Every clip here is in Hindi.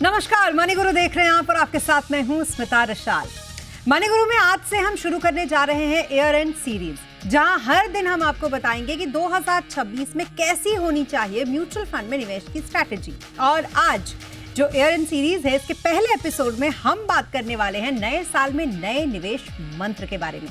नमस्कार, मनी गुरु देख रहे हैं आप और आपके साथ मैं हूं स्मिता रशाल। मनी गुरु में आज से हम शुरू करने जा रहे हैं ईयर एंड सीरीज, जहां हर दिन हम आपको बताएंगे कि 2026 में कैसी होनी चाहिए म्यूचुअल फंड में निवेश की स्ट्रैटेजी। और आज जो ईयर एंड सीरीज है, इसके पहले एपिसोड में हम बात करने वाले हैं नए साल में नए निवेश मंत्र के बारे में,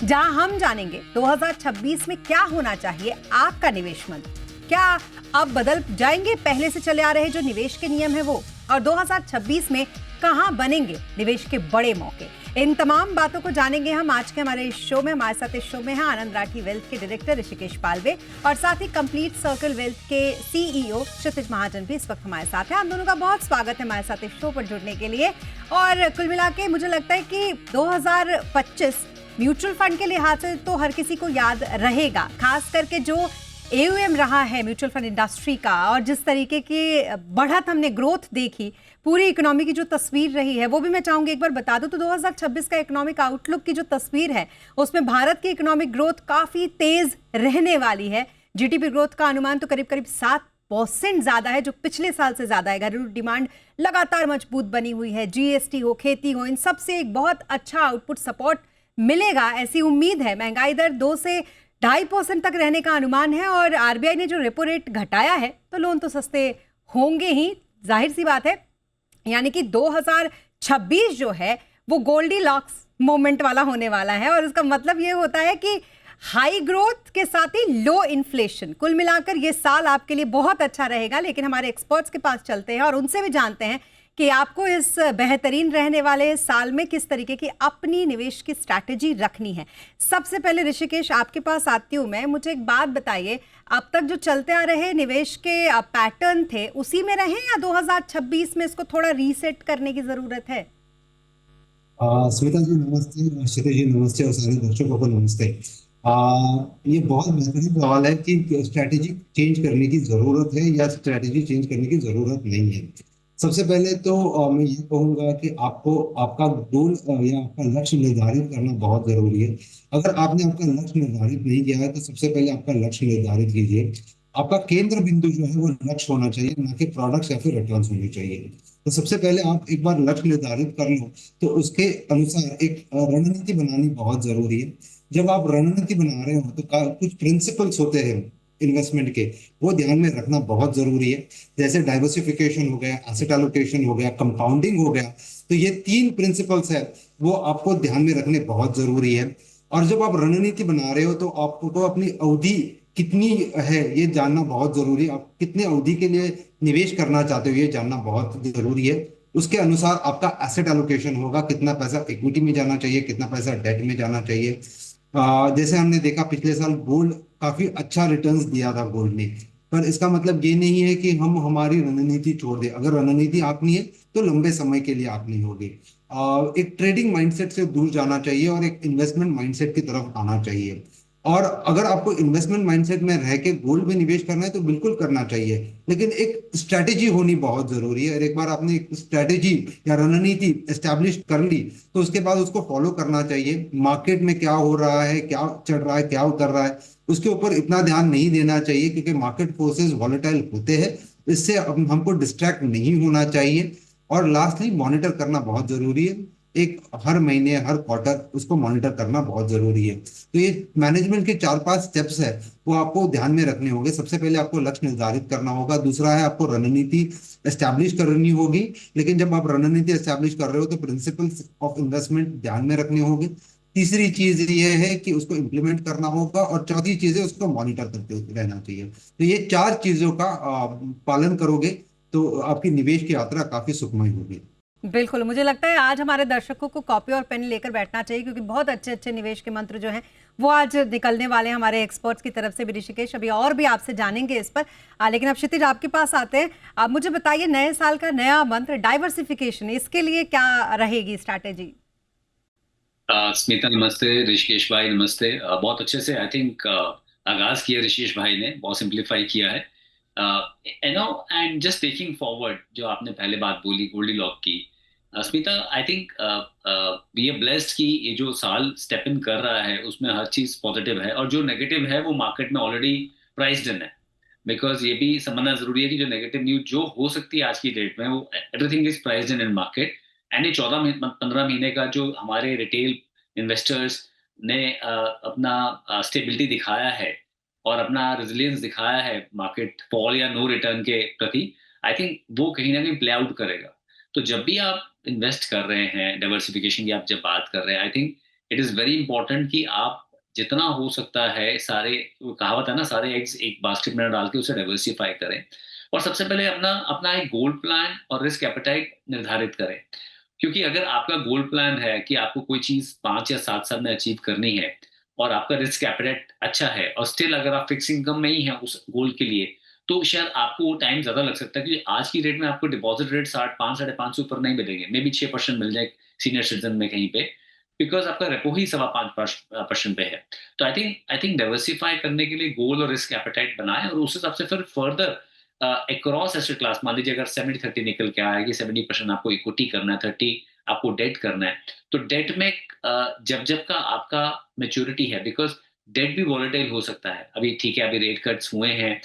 जहां हम जानेंगे 2026 में क्या होना चाहिए आपका निवेश मंत्र। क्या अब बदल जाएंगे पहले से चले आ रहे जो निवेश के नियम है वो, और 2026 में कहां बनेंगे निवेश के बड़े मौके। इन तमाम बातों को जानेंगे हम आज के हमारे इस शो में। हमारे साथ इस शो में हैं आनंद राठी वेल्थ के डायरेक्टर ऋषिकेश पालवे और साथ ही कंप्लीट सर्कल वेल्थ के सीईओ क्षितिज महाजन भी इस वक्त हमारे साथ हैं। आप दोनों का बहुत स्वागत है हमारे साथ इस शो पर जुड़ने के लिए। और कुल मिला के मुझे लगता है कि 2025 म्यूचुअल फंड के लिहाज से तो हर किसी को याद रहेगा, खास करके जो AUM रहा है म्यूचुअल फंड इंडस्ट्री का, और जिस तरीके की बढ़त हमने ग्रोथ देखी, पूरी इकोनॉमी की जो तस्वीर रही है वो भी मैं चाहूंगी एक बार बता दूं। तो 2026 का इकोनॉमिक आउटलुक की जो तस्वीर है उसमें भारत की इकोनॉमिक ग्रोथ काफी तेज रहने वाली है। GDP ग्रोथ का अनुमान तो करीब करीब 7% ज्यादा है, जो पिछले साल से ज्यादा है। घरेलू डिमांड लगातार मजबूत बनी हुई है। GST हो, खेती हो, इन सब से एक बहुत अच्छा आउटपुट सपोर्ट मिलेगा, ऐसी उम्मीद है। महंगाई दर 2 से 2.5% तक रहने का अनुमान है, और RBI ने जो रेपो रेट घटाया है तो लोन तो सस्ते होंगे ही, जाहिर सी बात है। यानी कि 2026 जो है वो गोल्डी लॉक्स मोमेंट वाला होने वाला है, और इसका मतलब ये होता है कि हाई ग्रोथ के साथ ही लो इन्फ्लेशन। कुल मिलाकर ये साल आपके लिए बहुत अच्छा रहेगा। लेकिन हमारे एक्सपर्ट्स के पास चलते हैं और उनसे भी जानते हैं कि आपको इस बेहतरीन रहने वाले साल में किस तरीके की अपनी निवेश की स्ट्रैटेजी रखनी है। सबसे पहले ऋषिकेश, आपके पास आती हूँ मैं। मुझे एक बात बताइए, अब तक जो चलते आ रहे निवेश के पैटर्न थे उसी में रहें, या 2026 में इसको थोड़ा रीसेट करने की जरूरत है? स्मिता जी नमस्ते, क्षितिज जी नमस्ते, और सारे दर्शकों को नमस्ते। ये बहुत बेहतरीन सवाल है कि स्ट्रैटेजी चेंज करने की जरूरत है या स्ट्रैटेजी चेंज करने की जरूरत नहीं है। सबसे पहले तो मैं ये कहूंगा कि आपको आपका गोल या आपका लक्ष्य निर्धारित करना बहुत जरूरी है। अगर आपने आपका लक्ष्य निर्धारित नहीं किया है तो सबसे पहले आपका लक्ष्य निर्धारित कीजिए। आपका केंद्र बिंदु जो है वो लक्ष्य होना चाहिए, ना कि प्रोडक्ट्स या फिर रिटर्न्स होने चाहिए। तो सबसे पहले आप एक बार लक्ष्य निर्धारित कर लो, तो उसके अनुसार एक रणनीति बनानी बहुत जरूरी है। जब आप रणनीति बना रहे हो तो कुछ प्रिंसिपल्स होते हैं इन्वेस्टमेंट के, वो ध्यान में रखना बहुत जरूरी है। जैसे डाइवर्सिफिकेशन हो गया, एसेट एलोकेशन हो गया, कंपाउंडिंग हो गया। तो ये 3 प्रिंसिपल्स है, वो आपको ध्यान में रखने बहुत जरूरी है। और जब आप रणनीति बना रहे हो तो आपको अपनी अवधि कितनी है ये जानना बहुत जरूरी है। आप कितने अवधि के लिए निवेश करना चाहते हो ये जानना बहुत जरूरी है। उसके अनुसार आपका एसेट एलोकेशन होगा, कितना पैसा इक्विटी में जाना चाहिए, कितना पैसा डेट में जाना चाहिए। जैसे हमने देखा पिछले साल गोल्ड काफी अच्छा रिटर्न्स दिया था गोल्ड ने, पर इसका मतलब ये नहीं है कि हम हमारी रणनीति छोड़ दें। अगर रणनीति आपनी है तो लंबे समय के लिए आपनी होगी। एक ट्रेडिंग माइंडसेट से दूर जाना चाहिए और एक इन्वेस्टमेंट माइंडसेट की तरफ आना चाहिए। और अगर आपको इन्वेस्टमेंट माइंडसेट में रह के गोल्ड में निवेश करना है तो बिल्कुल करना चाहिए, लेकिन एक स्ट्रैटेजी होनी बहुत जरूरी है। और एक बार आपने एक स्ट्रैटेजी या रणनीति एस्टैब्लिश कर ली तो उसके बाद उसको फॉलो करना चाहिए। मार्केट में क्या हो रहा है, क्या चढ़ रहा है, क्या उतर रहा है, उसके ऊपर इतना ध्यान नहीं देना चाहिए, क्योंकि मार्केट फोर्सेस वॉलेटाइल होते हैं। इससे हमको डिस्ट्रैक्ट नहीं होना चाहिए। और लास्टली मॉनिटर करना बहुत जरूरी है। एक हर महीने हर क्वार्टर उसको मॉनिटर करना बहुत जरूरी है। तो ये मैनेजमेंट के 4-5 स्टेप्स है, वो आपको ध्यान में रखने होंगे। सबसे पहले आपको लक्ष्य निर्धारित करना होगा, दूसरा है आपको रणनीति एस्टैब्लिश करनी होगी। लेकिन जब आप रणनीति एस्टैब्लिश कर रहे हो तो प्रिंसिपल्स ऑफ इन्वेस्टमेंट ध्यान में रखने होंगे। तीसरी चीज ये है कि उसको इम्प्लीमेंट करना होगा, और चौथी चीज है उसको मॉनिटर करते रहना चाहिए। तो ये 4 चीजों का पालन करोगे तो आपकी निवेश की यात्रा काफी सुखमय होगी। बिल्कुल, मुझे लगता है आज हमारे दर्शकों को कॉपी और पेन लेकर बैठना चाहिए, क्योंकि बहुत अच्छे अच्छे निवेश के मंत्र जो हैं वो आज निकलने वाले हैं हमारे एक्सपर्ट्स की तरफ से भी। ऋषिकेश, अभी और भी आपसे जानेंगे इस पर, लेकिन अब क्षितिज आपके पास आते हैं। आप मुझे बताइए, नए साल का नया मंत्र डाइवर्सिफिकेशन, इसके लिए क्या रहेगी स्ट्रैटेजी? स्मिता नमस्ते, ऋषिकेश भाई नमस्ते। बहुत अच्छे से आई थिंक आगाज किया ऋषिकेश भाई ने, बहुत सिंप्लीफाई किया है। एंड जस्ट टेकिंग फॉरवर्ड जो आपने पहले बात बोली गोल्डी लॉक की, Smita, I think we are blessed कि ये जो साल स्टेप इन कर रहा है उसमें हर चीज पॉजिटिव है, और जो नेगेटिव है वो मार्केट में ऑलरेडी प्राइस्ड इन है। बिकॉज ये भी समझना जरूरी है कि जो नेगेटिव न्यूज जो हो सकती है आज की डेट में, वो everything is priced in market. And ये 14 15 महीने का जो हमारे रिटेल इन्वेस्टर्स ने अपना स्टेबिलिटी दिखाया है और अपना रेजिलियंस दिखाया है मार्केट फॉल या नो रिटर्न के प्रति, आई थिंक वो कहीं ना कहीं प्ले आउट करेगा। तो जब भी आप इन्वेस्ट कर रहे हैं, डाइवर्सिफिकेशन की आप जब बात कर रहे हैं, I think it is very important कि आप जितना हो सकता है सारे, वो कहावत है ना, सारे एग्स एक बास्केट में ना डाल के उसे डाइवर्सिफाई करें। और सबसे पहले अपना अपना एक गोल्ड प्लान और रिस्क एपेटाइट निर्धारित करें। क्योंकि अगर आपका गोल्ड प्लान है कि आपको कोई चीज़ 5 या 7 साल में अचीव करनी है और आपका रिस्क एपेटाइट अच्छा है, और स्टिल अगर आप फिक्स इनकम में ही हैं उस गोल के लिए, तो शायद आपको वो टाइम ज़्यादा लग सकता है। क्योंकि आज की डेट में आपको डिपॉज़िट रेट 60 5 साढ़े 5 से ऊपर नहीं मिलेंगे। मेबी 6% मिल जाए सीनियर सिटीज़न में कहीं पे, बिकॉज़ आपका रेपो ही 5.25% पे है। तो आई थिंक डाइवर्सिफ़ाई करने के लिए गोल और रिस्क एपेटाइट बनाएँ, और उस हिसाब से फिर फर्दर अक्रॉस एसेट क्लास, मान लीजिए अगर 70-30 निकल के आया कि 70% आपको इक्विटी करना है, 30 आपको डेट करना है। तो डेट में जब का आपका मैच्योरिटी है, बिकॉज़ डेट भी वोलेटाइल हो सकता है। अभी ठीक है, अभी रेट कट्स हुए हैं,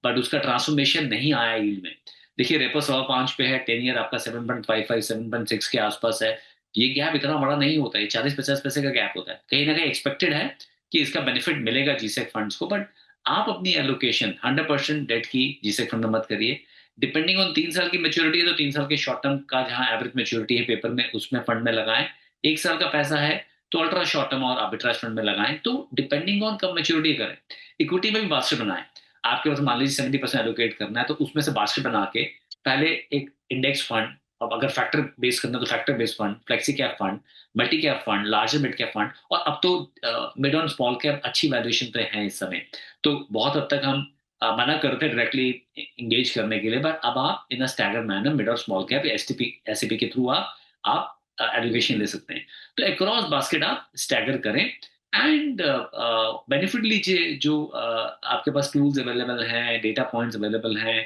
बट उसका ट्रांसफॉर्मेशन नहीं आया यील्ड में। देखिए रेपो 5.25 पे है, 10 ईयर आपका 7.55 7.6 के आसपास है। ये गैप इतना बड़ा नहीं होता है, 40-50 पैसे का गैप होता है। कहीं न कहीं एक्सपेक्टेड है कि इसका बेनिफिट मिलेगा जीसेक फंड्स को, बट आप अपनी एलोकेशन 100% डेट की जीसेक फंड में मत करिए। डिपेंडिंग ऑन 3 साल की मैच्योरिटी है, तो 3 साल के शॉर्ट टर्म का जहाँ एवरेज मैच्योरिटी है पेपर में, उसमें फंड में लगाएँ। 1 साल का पैसा है, तो अल्ट्रा शॉर्ट टर्म और आर्बिट्राज फंड में लगाएँ। तो डिपेंडिंग ऑन कब मैच्योरिटी करें। इक्विटी में भी बास्केट बनाएँ। आपके पास मान लीजिए 70% एलोकेट करना है, तो उसमें से बास्केट बना के पहले एक इंडेक्स फंड, अब अगर फैक्टर बेस करना है तो factor based fund, flexi cap fund, multi cap fund, larger mid cap fund, और अब तो मिड ऑन स्मॉल कैप अच्छी वैल्यूएशन पे है इस समय। तो बहुत हद तक हम मना करते हैं डायरेक्टली एंगेज करने के लिए, बट अब आप इन अ स्टैगर्ड मैनर मिड और स्मॉल कैप या एसटीपी एसईपी के थ्रू आप एलोकेशन ले सकते हैं। तो अक्रॉस बास्केट आप स्टैगर करें एंड बेनिफिट लीजिए। जो आपके पास टूल्स अवेलेबल हैं, डेटा पॉइंट्स अवेलेबल हैं,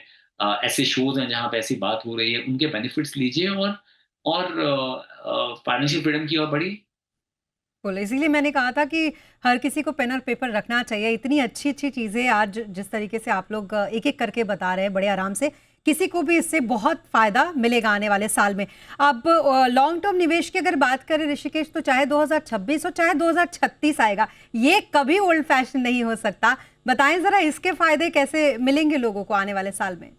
ऐसे शोज हैं जहाँ पे ऐसी बात हो रही है, उनके बेनिफिट्स लीजिए और फाइनेंशियल फ्रीडम की ओर बढ़िए। बिल्कुल, इसीलिए मैंने कहा था कि हर किसी को पेन और पेपर रखना चाहिए। इतनी अच्छी-अच्छी चीज़ें आज जिस तरीके से आप लोग एक-एक करके बता रहे हैं बड़े आराम से, किसी को भी इससे बहुत फ़ायदा मिलेगा आने वाले साल में। अब लॉन्ग टर्म निवेश की अगर बात करें ऋषिकेश, तो चाहे 2026 हो चाहे 2036 आएगा, ये कभी ओल्ड फैशन नहीं हो सकता। बताएं ज़रा इसके फ़ायदे कैसे मिलेंगे लोगों को आने वाले साल में?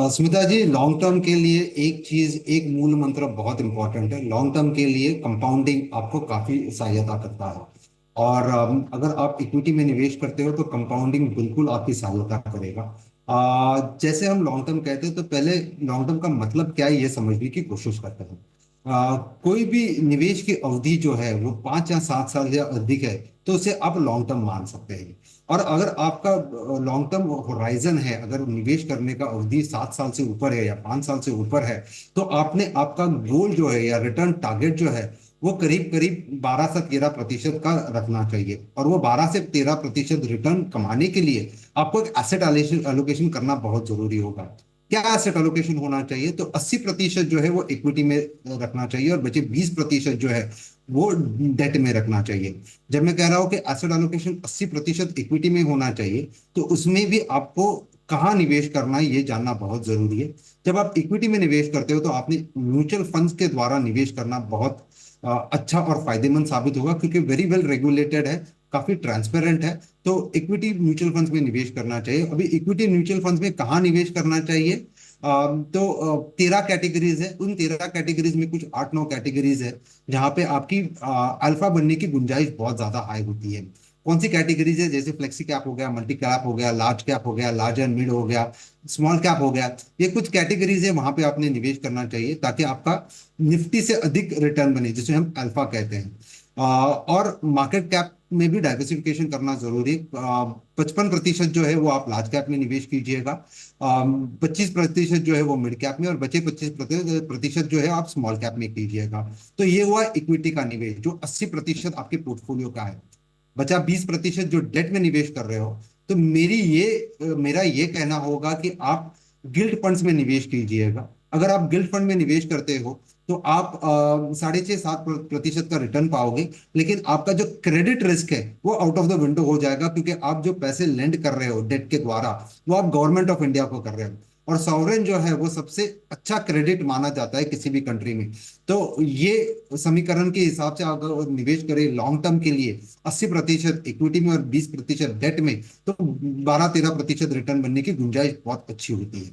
स्मिता जी, लॉन्ग टर्म के लिए एक चीज, एक मूल मंत्र बहुत इंपॉर्टेंट है। लॉन्ग टर्म के लिए कंपाउंडिंग आपको काफी सहायता करता है। और अगर आप इक्विटी में निवेश करते हो तो कंपाउंडिंग बिल्कुल आपकी सहायता करेगा। जैसे हम लॉन्ग टर्म कहते हैं, तो पहले लॉन्ग टर्म का मतलब क्या है ये समझने की कोशिश करते हैं। कोई भी निवेश की अवधि जो है वो 5 या 7 साल या अधिक है, तो उसे आप लॉन्ग टर्म मान सकते हैं। और अगर आपका लॉन्ग टर्म होराइजन है, अगर निवेश करने का अवधि 7 साल से ऊपर है या 5 साल से ऊपर है, तो आपने आपका गोल जो है या रिटर्न टारगेट जो है वो करीब करीब 12 से 13% का रखना चाहिए। और वो 12 से 13% रिटर्न कमाने के लिए आपको एक एसेट एलोकेशन करना बहुत जरूरी होगा। क्या एसेट एलोकेशन होना चाहिए? तो 80% जो है वो इक्विटी में रखना चाहिए और बचे 20% जो है वो डेट में रखना चाहिए। जब मैं कह रहा हूं कि एसेट एलोकेशन 80% इक्विटी में होना चाहिए, तो उसमें भी आपको कहाँ निवेश करना है ये जानना बहुत जरूरी है। जब आप इक्विटी में निवेश करते हो तो आपने म्यूचुअल फंड्स के द्वारा निवेश करना बहुत अच्छा और फायदेमंद साबित होगा, क्योंकि वेरी वेल रेगुलेटेड है, काफी ट्रांसपेरेंट है। तो इक्विटी म्यूचुअल फंड्स में निवेश करना चाहिए। अभी इक्विटी म्यूचुअल फंड्स में कहाँ निवेश करना चाहिए? तो 13 कैटेगरीज है। उन 13 कैटेगरीज में कुछ 8-9 कैटेगरीज है जहाँ पे आपकी अल्फा बनने की गुंजाइश बहुत ज्यादा हाई होती है। कौन सी कैटेगरीज है? जैसे फ्लेक्सी कैप हो गया, मल्टी कैप हो गया, लार्ज कैप हो गया, लार्ज एंड मिड हो गया, स्मॉल कैप हो गया। ये कुछ कैटेगरीज है, वहां पे आपने निवेश करना चाहिए ताकि आपका निफ्टी से अधिक रिटर्न बने, जिसे हम अल्फा कहते हैं। और मार्केट कैप में भी डाइवर्सिफिकेशन करना जरूरी है। 55% जो है वो आप लार्ज कैप में निवेश कीजिएगा, 25% जो है वो मिड कैप में, और बचे 25% जो है आप स्मॉल कैप में कीजिएगा। तो ये हुआ इक्विटी का निवेश जो 80% आपके पोर्टफोलियो का है। बचा 20% जो डेट में निवेश कर रहे हो, तो मेरा ये कहना होगा कि आप गिल्ड फंड्स में निवेश कीजिएगा। अगर आप गिल्ड फंड में निवेश करते हो तो आप 6.5-7% का रिटर्न पाओगे, लेकिन आपका जो क्रेडिट रिस्क है वो आउट ऑफ द विंडो हो जाएगा, क्योंकि आप जो पैसे लेंड कर रहे हो डेट के द्वारा वो आप गवर्नमेंट ऑफ इंडिया को कर रहे हो, और सॉवरेन जो है वो सबसे अच्छा क्रेडिट माना जाता है किसी भी कंट्री में। तो ये समीकरण के हिसाब से अगर निवेश करें लॉन्ग टर्म के लिए 80% इक्विटी में और 20% डेट में, तो 12-13% रिटर्न बनने की गुंजाइश बहुत अच्छी होती है।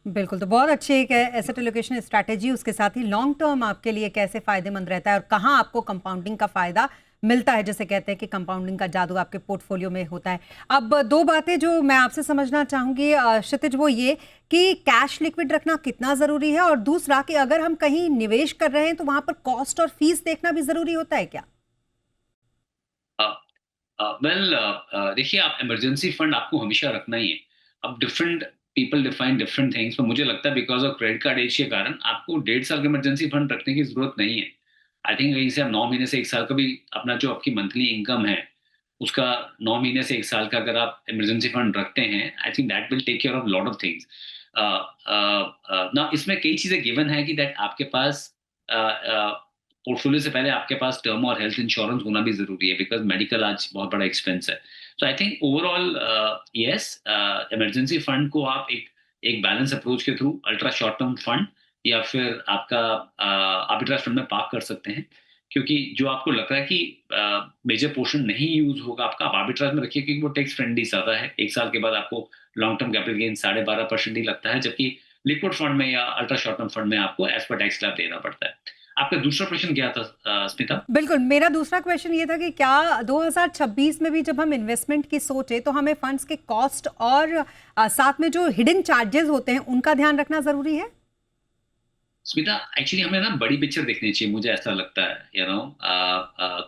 बिल्कुल, तो बहुत अच्छी एक एसेट एलोकेशन स्ट्रैटेजी, उसके साथ ही लॉन्ग टर्म आपके लिए कैसे फायदेमंद रहता है और कहाँ आपको कंपाउंडिंग का फायदा मिलता है, जैसे कहते हैं कि कंपाउंडिंग का जादू आपके पोर्टफोलियो में होता है। अब दो बातें जो मैं आपसे समझना चाहूंगी क्षितिज, वो ये कि कैश लिक्विड रखना कितना जरूरी है, और दूसरा कि अगर हम कहीं निवेश कर रहे हैं तो वहां पर कॉस्ट और फीस देखना भी जरूरी होता है क्या? वेल, देखिए, आप इमरजेंसी फंड आपको हमेशा रखना ही है। अब different people define different things, पर मुझे लगता है because of credit card age के कारण आपको 1.5 साल का इमरजेंसी फंड रखने की जरूरत नहीं है। आई थिंक कहीं से आप 9 महीने से 1 साल का भी अपना जो आपकी मंथली इनकम है उसका 9 महीने से 1 साल का अगर आप इमरजेंसी फंड रखते हैं, I think that will take care of lot of things. ना इसमें कई चीजें गिवन है कि दैट आपके पास पोर्टफोलियो से पहले आपके पास टर्म और हेल्थ इंश्योरेंस होना भी जरूरी है, बिकॉज मेडिकल आज बहुत बड़ा एक्सपेंस है। So I think overall yes, emergency fund को आप एक बैलेंस अप्रोच के through ultra short term fund या फिर आपका आर्बिट्राज फंड में पार्क कर सकते हैं, क्योंकि जो आपको लग रहा है कि मेजर पोर्शन नहीं यूज होगा आपका, आप आर्बिट्राज में रखिए, क्योंकि वो टैक्स फ्रेंडली ज्यादा है। 1 साल के बाद आपको लॉन्ग टर्म कैपिटल गेन 12.5% ही लगता है, जबकि लिक्विड फंड में या अल्ट्रा शॉर्ट टर्म फंड में आपको एज पर टैक्स स्लैब देना पड़ता है। आपका दूसरा प्रश्न क्या था स्मिता? बिल्कुल, मेरा दूसरा क्वेश्चन ये था कि क्या 2026 में भी जब हम इन्वेस्टमेंट की सोचे तो हमें फंड्स के कॉस्ट और साथ में जो हिडन चार्जेस होते हैं उनका ध्यान रखना जरूरी है? स्मिता, एक्चुअली हमें ना बड़ी पिक्चर देखनी चाहिए, मुझे ऐसा लगता है।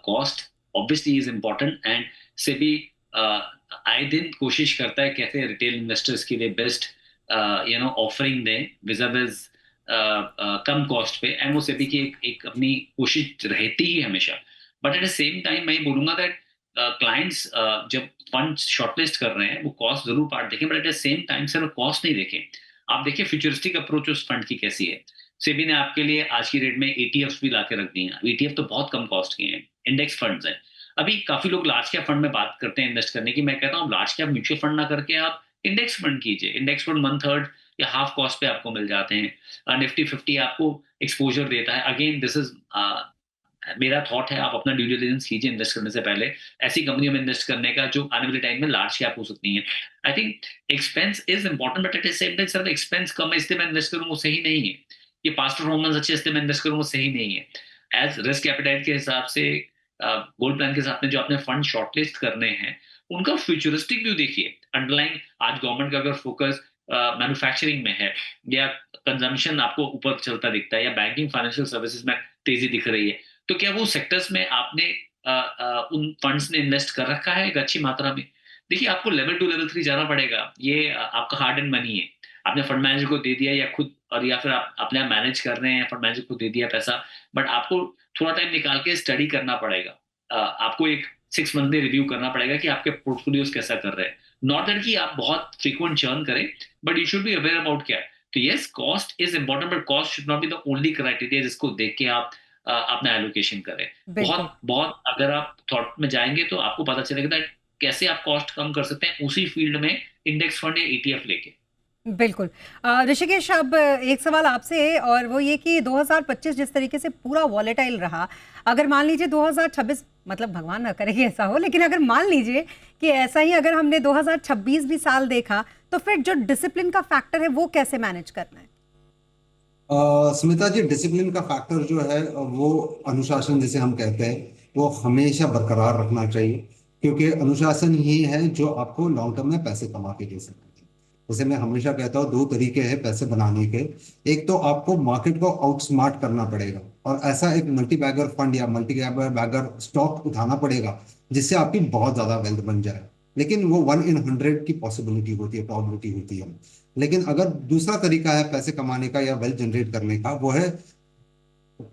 Cost obviously is important, and से भी आए दिन कोशिश करता है कैसे रिटेल इन्वेस्टर्स के लिए बेस्ट ऑफरिंग दें विजाविज कम कॉस्ट पे, एंड वो सेबी की एक अपनी कोशिश रहती ही हमेशा। But at the same time मैं ये बोलूंगा दैट क्लाइंट्स जब फंड शॉर्टलिस्ट कर रहे हैं वो कॉस्ट जरूर पार्ट देखें, but at the same time सिर्फ कॉस्ट नहीं देखें, आप देखिए फ्यूचरिस्टिक अप्रोच उस फंड की कैसी है। सेबी ने आपके लिए आज की रेट में ETF भी ला के रख दिए हैं। ETF तो बहुत कम कॉस्ट के हैं, इंडेक्स फंड्स हैं। अभी काफी लोग लार्ज कैप फंड में बात करते हैं इन्वेस्ट करने की, मैं कहता हूँ लार्ज कैप म्यूचुअल फंड ना करके आप इंडेक्स फंड कीजिए। इंडेक्स फंड 1/3 या हाफ कॉस्ट पे आपको मिल जाते हैं। निफ्टी 50 आपको एक्सपोजर देता है। अगेन दिस इज मेरा थॉट है, आप अपना ड्यू डिलिजेंस कीजिए इन्वेस्ट करने से पहले ऐसी कंपनियों में इन्वेस्ट करने का जो आने वाले टाइम में लार्ज कैप हो सकती है। I think expense is important, but at the same time सिर्फ एक्सपेंस कम है इसलिए मैं इन्वेस्ट करूँ वो सही नहीं है। ये पास्ट परफॉर्मेंस अच्छे इसलिए मैं इन्वेस्ट करूँ वो सही नहीं है। एज रिस्क एपेटाइट के हिसाब से गोल्ड प्लान के साथ में जो आपने फंड शॉर्टलिस्ट करने हैं उनका फ्यूचरिस्टिक व्यू देखिए। अंडरलाइन आज गवर्नमेंट का अगर फोकस मैन्युफैक्चरिंग में है या कंजम्पशन आपको ऊपर चलता दिखता है या बैंकिंग फाइनेंशियल सर्विसेज में तेजी दिख रही है, तो क्या वो सेक्टर्स में आपने उन फंड्स ने इन्वेस्ट कर रखा है एक अच्छी मात्रा में? देखिए, आपको लेवल 2 लेवल 3 जाना पड़ेगा। ये आपका हार्ड एंड मनी है, आपने फंड मैनेजर को दे दिया या खुद, और या फिर आप अपने मैनेज कर रहे हैं, फंड मैनेजर को दे दिया पैसा, बट आपको थोड़ा टाइम निकाल के स्टडी करना पड़ेगा। आपको एक 6 मंथ में रिव्यू करना पड़ेगा कि आपके पोर्टफोलियोज कैसा कर रहे हैं। नॉट दैट कि आप बहुत फ्रीक्वेंट चर्न करें, but you should be aware about क्या। तो yes, cost is important, but cost should not be the only criteria जिसको देख के आप अपना एलोकेशन करें। बहुत बहुत अगर आप थॉट में जाएंगे तो आपको पता चलेगा कि कैसे आप कॉस्ट कम कर सकते हैं उसी फील्ड में इंडेक्स फंड या ETF लेके। बिल्कुल। ऋषिकेश, अब एक सवाल आपसे है, और वो ये कि 2025 जिस तरीके से पूरा वॉलेटाइल रहा, अगर मान लीजिए 2026, मतलब भगवान ना करे कि ऐसा हो, लेकिन अगर मान लीजिए कि ऐसा ही अगर हमने 2026 भी साल देखा, तो फिर जो डिसिप्लिन का फैक्टर है वो कैसे मैनेज करना है? स्मिता जी, डिसिप्लिन का फैक्टर जो है वो अनुशासन जिसे हम कहते हैं वो हमेशा बरकरार रखना चाहिए, क्योंकि अनुशासन ही है जो आपको लॉन्ग टर्म में पैसे कमा के दे सकते हैं। जैसे मैं हमेशा कहता हूँ 2 तरीके हैं पैसे बनाने के। एक तो आपको मार्केट को आउटस्मार्ट करना पड़ेगा और ऐसा एक मल्टी बैगर फंड या मल्टी बैगर स्टॉक उठाना पड़ेगा जिससे आपकी बहुत ज्यादा वेल्थ बन जाए। लेकिन वो 1 in 100 की पॉसिबिलिटी होती है, प्रॉबिलिटी होती है। लेकिन अगर दूसरा तरीका है पैसे कमाने का या वेल्थ जनरेट करने का, वो है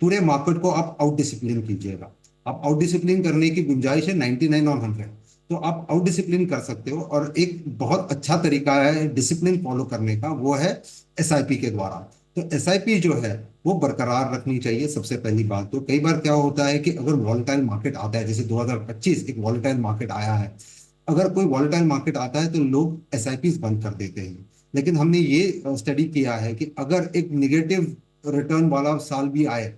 पूरे मार्केट को आप आउट डिसिप्लिन कीजिएगा। आप आउट डिसिप्लिन करने की गुंजाइश है 99 और 100, तो आप आउट डिसिप्लिन कर सकते हो। और एक बहुत अच्छा तरीका है डिसिप्लिन फॉलो करने का, वो है SIP के द्वारा। तो SIP जो है वो बरकरार रखनी चाहिए। सबसे पहली बात तो कई बार क्या होता है कि अगर वॉलेटाइल मार्केट आता है, जैसे 2025 एक वॉलेटाइल मार्केट आया है, अगर कोई वॉलेटाइल मार्केट आता है तो लोग एसआईपी बंद कर देते हैं। लेकिन हमने ये स्टडी किया है कि अगर एक निगेटिव रिटर्न वाला साल भी आए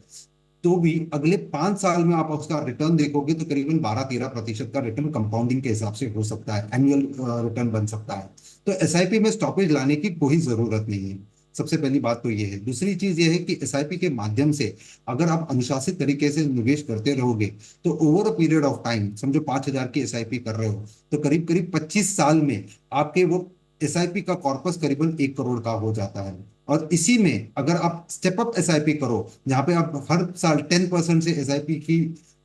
तो भी अगले 5 साल में आप उसका रिटर्न देखोगे तो करीबन 12-13% का रिटर्न कंपाउंडिंग के हिसाब से हो सकता है, एनुअल रिटर्न बन सकता है। तो एसआईपी में स्टॉपेज लाने की कोई जरूरत नहीं है। सबसे पहली बात तो ये है। दूसरी चीज ये है कि एसआईपी के माध्यम से अगर आप अनुशासित तरीके से निवेश करते रहोगे तो over a period of time, समझो 5,000 की एसआईपी कर रहे हो तो करीब करीब 25 साल में आपके वो एसआईपी का कॉर्पस करीबन 1 करोड़ का हो जाता है। और इसी में अगर आप स्टेप अप एसआईपी करो, जहां पे आप हर साल 10% से एसआईपी की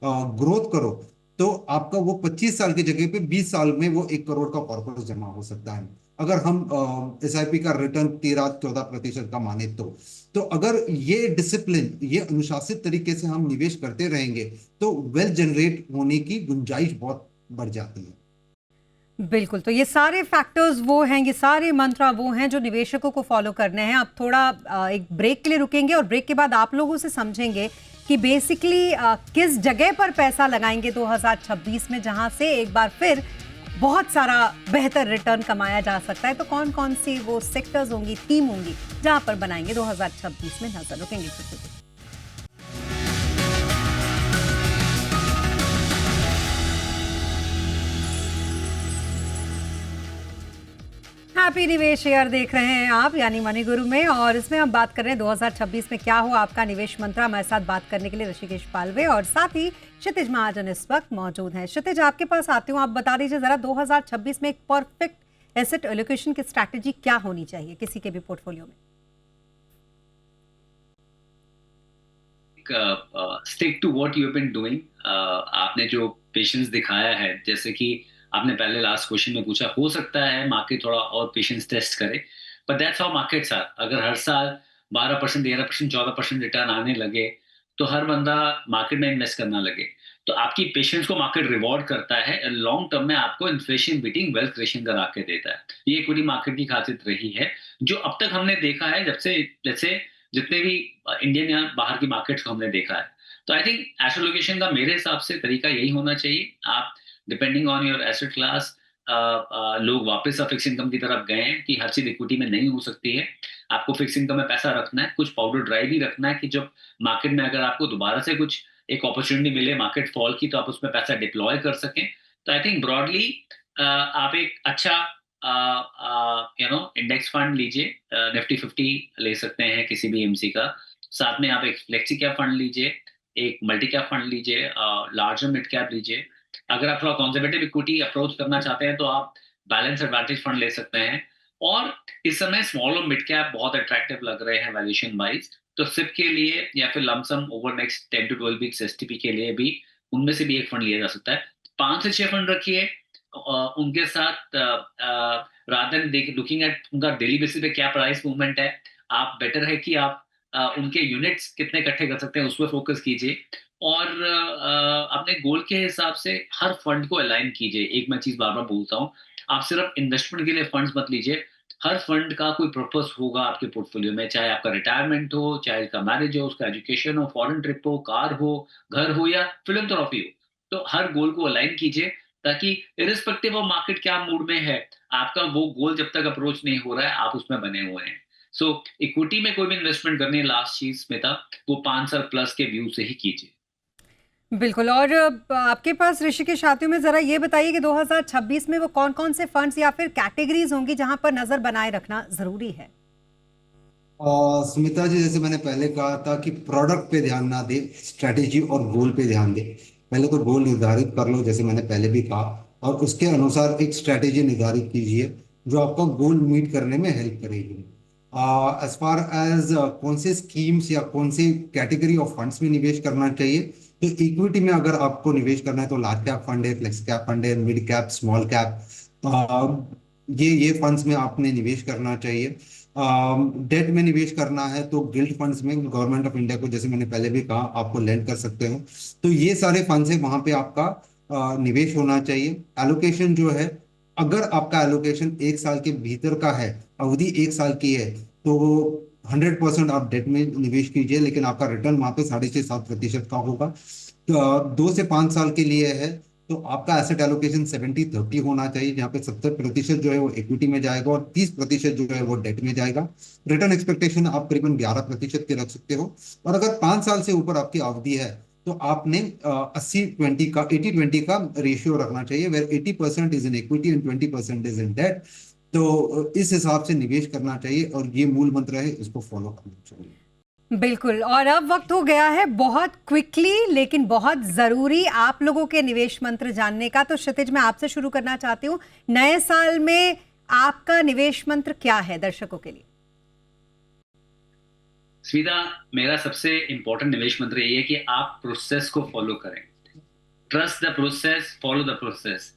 ग्रोथ करो, तो आपका वो 25 साल की जगह पे 20 साल में वो 1 करोड़ का कॉर्पस जमा हो सकता है। अगर हम एसआईपी का रिटर्न 13-14% का माने तो अगर ये डिसिप्लिन, ये अनुशासित तरीके से हम निवेश करते रहेंगे तो वेल्थ जनरेट होने की गुंजाइश बहुत बढ़ जाती है। बिल्कुल, तो ये सारे फैक्टर्स वो हैं, ये सारे मंत्र वो हैं जो निवेशकों को फॉलो करने हैं। अब थोड़ा एक ब्रेक के लिए रुकेंगे और ब्रेक के बाद आप लोगों से समझेंगे कि बेसिकली किस जगह पर पैसा लगाएंगे 2026 में, जहां से एक बार फिर बहुत सारा बेहतर रिटर्न कमाया जा सकता है। तो कौन कौन सी वो सेक्टर्स होंगी, थीम होंगी जहां पर बनाएंगे 2026 में नजर। रुकेंगे कुछ। हैप्पी निवेश शेयर देख रहे हैं आप, यानी मनी गुरु में, और इसमें हम बात कर रहे हैं 2026 में क्या हो आपका निवेश मंत्र। हमारे साथ बात करने के लिए ऋषिकेश पालवे और साथ ही क्षितिज महाजन इस वक्त मौजूद हैं। क्षितिज, आपके पास आती हूँ, आप बता दीजिए जरा 2026 में एक परफेक्ट एसेट एलोकेशन की स्ट्रैटेजी क्या होनी चाहिए किसी के भी पोर्टफोलियो में। Stick to what you have been doing. आपने जो पेशेंस दिखाया है, जैसे कि आपने पहले लास्ट क्वेश्चन में पूछा, हो सकता है मार्केट थोड़ा और पेशेंस टेस्ट करे, but that's how markets are. अगर हर साल 12%, 13%, 14% रिटर्न आने लगे तो हर बंदा मार्केट में इन्वेस्ट करना लगे। तो आपकी पेशेंस को मार्केट रिवॉर्ड करता है, लॉन्ग टर्म में आपको इन्फ्लेशन बीटिंग वेल्थ क्रिएशन करा के देता है। ये इक्विटी मार्केट की खासियत रही है, जो अब तक हमने देखा है जब से जैसे जितने भी इंडियन या बाहर की मार्केट्स को हमने देखा है। तो आई थिंक एसेट एलोकेशन का मेरे हिसाब से तरीका यही होना चाहिए। आप depending on your asset class, लोग वापस फिक्स इनकम की तरफ गए हैं कि हर चीज इक्विटी में नहीं हो सकती है। आपको फिक्स इनकम में पैसा रखना है, कुछ पाउडर ड्राई भी रखना है कि जब मार्केट में अगर आपको दोबारा से कुछ एक अपॉर्चुनिटी मिले मार्केट फॉल की, तो आप उसमें पैसा डिप्लॉय कर सकें। तो आई थिंक ब्रॉडली आप एक अच्छा इंडेक्स फंड लीजिए, निफ्टी 50 ले सकते हैं किसी भी एमसी का। साथ में आप एक फ्लेक्सी कैप फंड लीजिए, एक मल्टी कैप फंड लीजिए, लार्जर मिड कैप लीजिए। अगर आप थोड़ा कंजर्वेटिव इक्विटी अप्रोच करना चाहते हैं तो आप बैलेंस एडवांटेज फंड ले सकते हैं। और इस समय स्मॉल और मिड कैप बहुत अट्रैक्टिव लग रहे हैं वैल्यूएशन वाइज, तो सिप के लिए या फिर lump sum over next 10 to 12 weeks STP के लिए भी उनमें से भी एक फंड लिया जा सकता है। 5 से 6 फंड रखिए, उनके साथ रादर देन लुकिंग एट उनका डेली बेसिस पे क्या प्राइस मूवमेंट है, आप बेटर है कि आप उनके यूनिट्स कितने इकट्ठे कर सकते हैं उस पर फोकस कीजिए। और अपने गोल के हिसाब से हर फंड को अलाइन कीजिए। एक मैं चीज बार बार बोलता हूँ, आप सिर्फ इन्वेस्टमेंट के लिए फंड्स मत लीजिए, हर फंड का कोई पर्पस होगा आपके पोर्टफोलियो में, चाहे आपका रिटायरमेंट हो, चाहे उसका मैरिज हो, उसका एजुकेशन हो, फॉरेन ट्रिप हो, कार हो, घर हो या फिलंथ्रॉपी हो। तो हर गोल को अलाइन कीजिए ताकि इरिस्पेक्टिव ऑफ मार्केट क्या मूड में है, आपका वो गोल जब तक अप्रोच नहीं हो रहा है आप उसमें बने हुए हैं। सो इक्विटी में कोई भी इन्वेस्टमेंट करनी है, लास्ट चीज स्मिता, वो 5 साल प्लस के व्यू से ही कीजिए। बिल्कुल। और आपके पास ऋषिकेश आती हूँ मैं, जरा ये बताइए कि 2026 में वो कौन कौन से फंड्स या फिर कैटेगरीज होंगी जहां पर नजर बनाए रखना जरूरी है। सुमिता जी, जैसे मैंने पहले कहा था कि प्रोडक्ट पे ध्यान ना दे, स्ट्रेटेजी और गोल पे ध्यान दे। पहले तो गोल निर्धारित कर लो, जैसे मैंने पहले भी कहा, और उसके अनुसार एक स्ट्रेटेजी निर्धारित कीजिए जो आपका गोल मीट करने में हेल्प करेगी। एज फार एज कौन से स्कीम्स या कौन से कैटेगरी ऑफ फंड्स में निवेश करना चाहिए, तो इक्विटी में अगर आपको निवेश करना है तो लार्ज कैप फंड है, फ्लेक्स कैप फंड है, मिड कैप, स्मॉल कैप, ये फंड्स में आपने निवेश करना चाहिए। डेट में निवेश करना है तो गिल्ड फंड्स में गवर्नमेंट ऑफ इंडिया को, जैसे मैंने पहले भी कहा, आपको लेंड कर सकते हो। तो ये सारे फंड्स है, वहां पे आपका निवेश होना चाहिए। एलोकेशन जो है, अगर आपका एलोकेशन 1 साल के भीतर का है, अवधि 1 साल की है, तो 100% आप डेट में निवेश कीजिए, लेकिन आपका रिटर्न वहां पे 6.5-7% का होगा। तो 2 से 5 साल के लिए है तो आपका एसेट एलोकेशन 70-30 होना चाहिए, जहाँ पे 70% जो है वो इक्विटी में जाएगा और 30% जो है वो डेट में जाएगा। रिटर्न एक्सपेक्टेशन आप करीबन 11% के रख सकते हो। और अगर 5 साल से ऊपर आपकी अवधि है तो आपने 80-20 का 80-20 का रेशियो रखना चाहिए, where 80% is in equity and 20% is in debt. तो इस हिसाब से निवेश करना चाहिए और ये मूल मंत्र है, इसको फॉलो करना चाहिए। बिल्कुल। और अब वक्त हो गया है बहुत क्विकली लेकिन बहुत जरूरी आप लोगों के निवेश मंत्र जानने का। तो क्षितिज, मैं आपसे शुरू करना चाहती हूँ, नए साल में आपका निवेश मंत्र क्या है दर्शकों के लिए? स्मिता, मेरा सबसे इंपॉर्टेंट निवेश मंत्र ये है कि आप प्रोसेस को फॉलो करें। Trust the process, follow the process.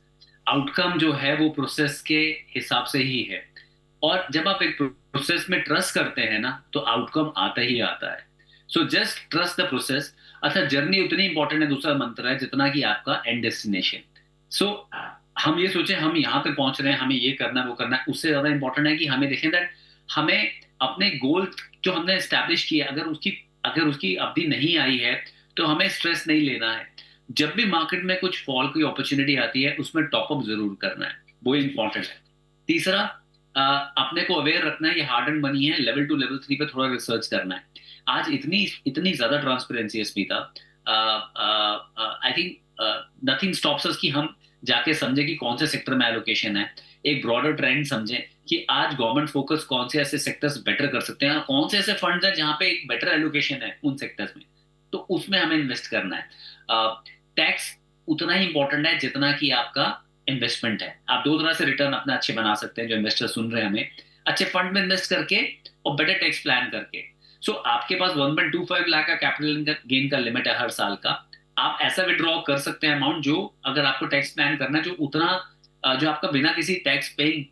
Outcome जो है वो प्रोसेस के हिसाब से ही है, और जब आप एक प्रोसेस में ट्रस्ट करते हैं ना तो आउटकम आता ही आता है। So just trust the process. अच्छा, जर्नी उतनी इंपॉर्टेंट है, दूसरा मंत्र है, जितना कि आपका एंड डेस्टिनेशन। सो हम ये सोचें हम यहाँ पे पहुंच रहे हैं, हमें ये करना है वो करना है, उससे ज्यादा इंपॉर्टेंट है कि हमें देखें दैट हमें अपने गोल जो हमने एस्टैब्लिश किया अगर उसकी अवधि नहीं आई है तो हमें स्ट्रेस नहीं लेना है। जब भी मार्केट में कुछ फॉल की अपॉर्चुनिटी आती है उसमें टॉपअप जरूर करना है, वो इंपॉर्टेंट है। तीसरा, अपने को अवेयर रखना है, ये हार्ड एंड मनी है, लेवल 2 लेवल 3 पे थोड़ा रिसर्च करना है। आज इतनी ज्यादा ट्रांसपेरेंसी है Smita, I think nothing stops us कि हम जाके समझे कि कौन से सेक्टर में एलोकेशन है, एक ब्रॉडर ट्रेंड समझें कि आज गवर्नमेंट फोकस कौन से ऐसे सेक्टर्स बेटर कर सकते हैं, कौन से ऐसे फंड्स हैं जहां पे एक बेटर एलोकेशन है उन सेक्टर्स में, तो उसमें हमें इन्वेस्ट करना है। टैक्स उतना ही इंपॉर्टेंट है जितना कि आपका इन्वेस्टमेंट है। आप दो तरह से रिटर्न अपना अच्छे बना सकते हैं, जो इन्वेस्टर सुन रहे हैं हमें, अच्छे फंड में इन्वेस्ट करके और बेटर टैक्स प्लान करके। सो आपके पास 1.25 लाख का कैपिटल गेन का लिमिट है हर साल का, आप ऐसा विड्रॉ कर सकते हैं अमाउंट जो, अगर आपको टैक्स प्लान करना है, जो उतना जो आपका बिना किसी टैक्स पेइंग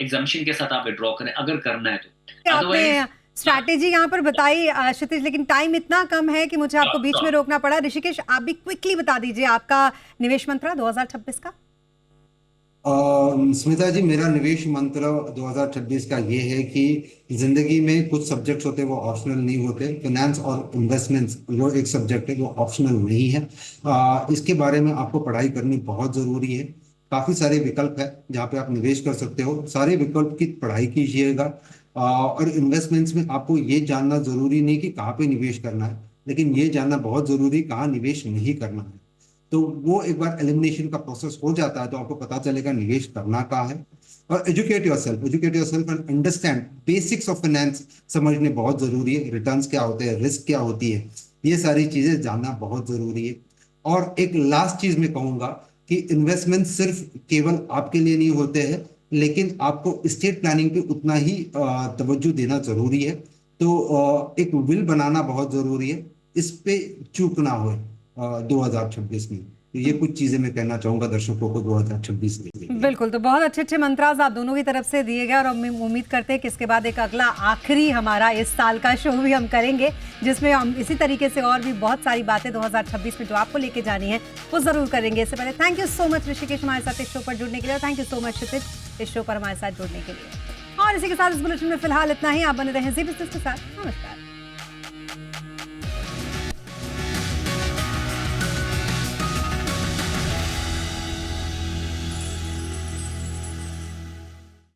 एग्जम्पशन के साथ आप विड्रॉ करें अगर करना है तो। आपने स्ट्रैटेजी यहाँ पर बताई क्षितिज, लेकिन टाइम इतना कम है कि मुझे आपको बीच में रोकना पड़ा। ऋषिकेश, आप भी क्विकली बता दीजिए आपका निवेश मंत्र 2026 का। स्मिता जी, मेरा निवेश मंत्र 2026 का ये है कि जिंदगी में कुछ सब्जेक्ट्स होते हैं वो ऑप्शनल नहीं होते। फाइनेंस और इन्वेस्टमेंट्स वो एक सब्जेक्ट है, वो ऑप्शनल नहीं है। इसके बारे में आपको पढ़ाई करनी बहुत जरूरी है। काफी सारे विकल्प है जहाँ पे आप निवेश कर सकते हो, सारे विकल्प की पढ़ाई कीजिएगा। और इन्वेस्टमेंट्स में आपको ये जानना जरूरी नहीं कि कहाँ पे निवेश करना है, लेकिन ये जानना बहुत जरूरी कहाँ निवेश नहीं करना है। तो वो एक बार एलिमिनेशन का प्रोसेस हो जाता है तो आपको पता चलेगा निवेश करना कहाँ है। और educate yourself and understand basics of finance समझने बहुत जरूरी है। रिटर्न्स क्या होते हैं, रिस्क क्या होती है, ये सारी चीजें जानना बहुत जरूरी है। और एक लास्ट चीज मैं कहूंगा कि इन्वेस्टमेंट सिर्फ केवल आपके लिए नहीं होते हैं, लेकिन आपको स्टेट प्लानिंग पे उतना ही तवज्जो देना जरूरी है। तो एक विल बनाना बहुत जरूरी है, इस पे चूक ना हो 2026 में। तो ये कुछ चीजें मैं कहना चाहूंगा दर्शकों को 2026 में। बिल्कुल, तो बहुत अच्छे अच्छे मंत्राज आप दोनों की तरफ से दिए गए, और हम उम्मीद करते हैं कि इसके बाद एक अगला आखिरी हमारा इस साल का शो भी हम करेंगे, जिसमें हम इसी तरीके से और भी बहुत सारी बातें 2026 में जो आपको लेके जानी है वो जरूर करेंगे। इससे पहले thank you so much Rishikesh हमारे साथ इस शो पर जुड़ने के लिए, और थैंक यू सो मच क्षितिज इस शो पर हमारे साथ जुड़ने के लिए। और इसी के साथ इस बुलेटिन में फिलहाल इतना ही। आप बने रहें जी बिजनेस के साथ। नमस्कार।